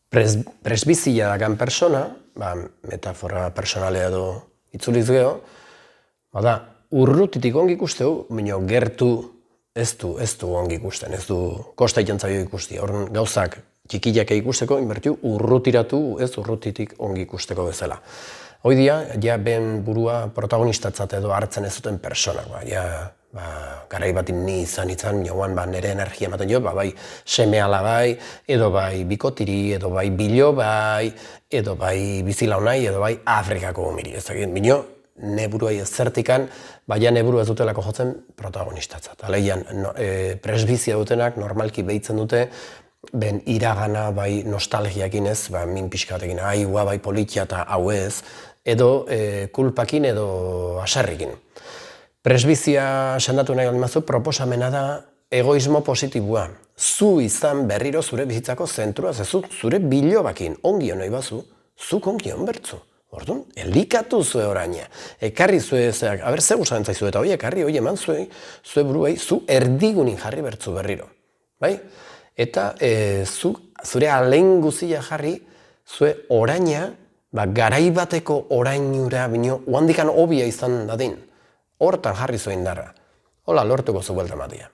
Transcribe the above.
Presbizia dakan persona, metafora personalea edo itzuliz geho, bada, urrutitik ongi ikusteu, baina gertu ez du ongi ikusten, ez du kosta egiten zaio ikusti. Horren gauzak txikiak ikusteko, inbertiu urrutiratu ez urrutitik ongi ikusteko bezala. Hoidia, ja ben burua protagonistatzat edo hartzen ez zuten personak, garai batin ni izan, joan nire energia ematen jo, bai seme-ala bai, edo bai bikotiri, edo bai bilo bai, edo bai bizilaunai, edo bai Afrikako gomiri. Ez dakit, bino, ne buruai ez zertikan, baina ne burua ez dutelako jotzen protagonistatzat. Aleian, presbizia dutenak normalki behitzen dute, ben iragana bai nostalgiakin ez, min pixkatekin, bai politia eta hau ez, edo kulpakin edo aserrikin. Presbizia sendatu nahi almazu, proposamena da egoismo positibua. Zu izan berriro zure bizitzako zentrua, zure bilobakin ongi nahi bazu, zuk ongi bertzu. Orduan, elikatu zue oraina. Ekarri zue zeak, aber ze gustatzen zaizu eta hoi ekarri, hoi eman zue buruei, zu erdigunin jarri bertzu berriro. Bai? Eta zure alein guzia jarri, zue oraina, garai bateko orainura, bino, oandikan hobia izan dadin. Hortan jarri zuen indarra. Hola, lortuko zu buelta ematia.